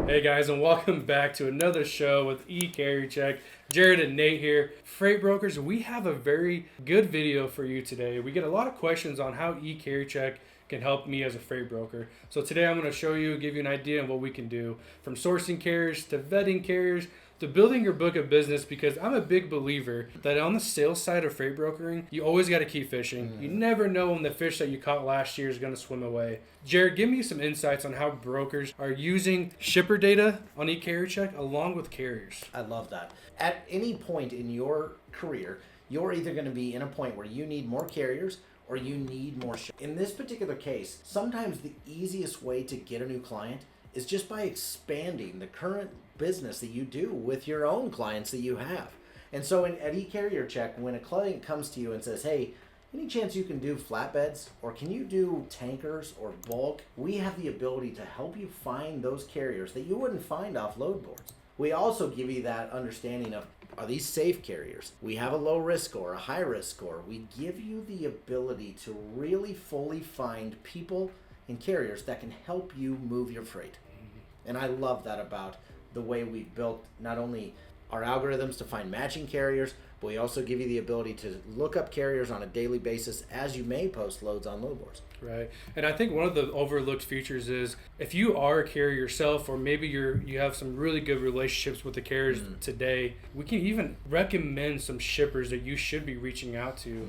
Hey guys, and welcome back to another show with eCarrierCheck. Jared and Nate here. Freight brokers, we have a very good video for you today. We get a lot of questions on how eCarrierCheck can help me as a freight broker. So today I'm going to show you, give you an idea of what we can do, from sourcing carriers to vetting carriers to building your book of business, because I'm a big believer that on the sales side of freight brokering, you always got to keep fishing. You never know when the fish that you caught last year is going to swim away. Jared, give me some insights on how brokers are using shipper data on eCarrierCheck along with carriers. I love that. At any point in your career, you're either going to be in a point where you need more carriers or you need more shippers. In this particular case, sometimes the easiest way to get a new client is just by expanding the current business that you do with your own clients that you have. And so at eCarrierCheck, when a client comes to you and says, hey, any chance you can do flatbeds, or can you do tankers or bulk? We have the ability to help you find those carriers that you wouldn't find off load boards. We also give you that understanding of, are these safe carriers? We have a low risk score, a high risk score. We give you the ability to really fully find people and carriers that can help you move your freight. And I love that about the way we've built not only our algorithms to find matching carriers, but we also give you the ability to look up carriers on a daily basis as you may post loads on load boards. Right. And I think one of the overlooked features is if you are a carrier yourself, or maybe you have some really good relationships with the carriers today, we can even recommend some shippers that you should be reaching out to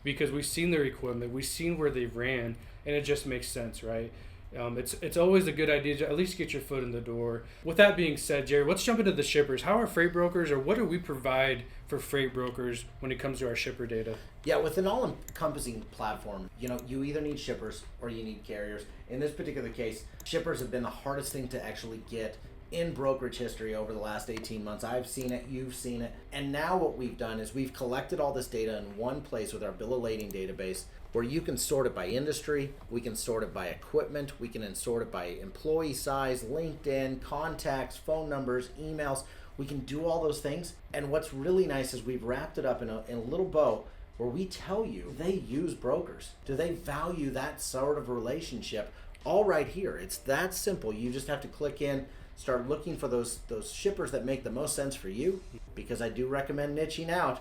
because we've seen their equipment, we've seen where they ran, and it just makes sense, right? It's always a good idea to at least get your foot in the door. With that being said, Jerry, let's jump into the shippers. How are freight brokers, or what do we provide for freight brokers when it comes to our shipper data? Yeah, with an all-encompassing platform, you either need shippers or you need carriers. In this particular case, shippers have been the hardest thing to actually get in brokerage history over the last 18 months. I've seen it, you've seen it. And now what we've done is we've collected all this data in one place with our bill of lading database, where you can sort it by industry, we can sort it by equipment, we can sort it by employee size, LinkedIn, contacts, phone numbers, emails. We can do all those things. And what's really nice is we've wrapped it up in a little bow where we tell you, they use brokers. Do they value that sort of relationship? All right here. It's that simple. You just have to click in, start looking for those shippers that make the most sense for you, because I do recommend niching out.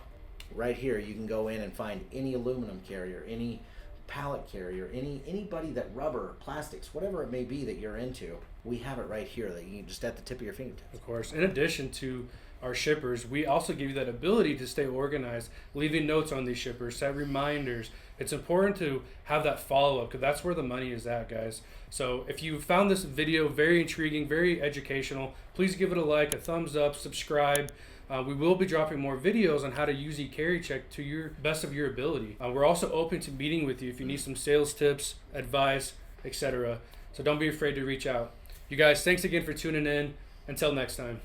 Right here, you can go in and find any aluminum carrier, any pallet carrier, anybody that rubber, plastics, whatever it may be that you're into. We have it right here that you can just at the tip of your fingertips. Of course. In addition to our shippers, we also give you that ability to stay organized, leaving notes on these shippers, set reminders. It's important to have that follow-up, because that's where the money is at, guys. So if you found this video very intriguing, very educational, please give it a like, a thumbs up, subscribe. We will be dropping more videos on how to use eCarrierCheck to your best of your ability. We're also open to meeting with you if you need some sales tips, advice, etc. So don't be afraid to reach out. You guys, thanks again for tuning in. Until next time.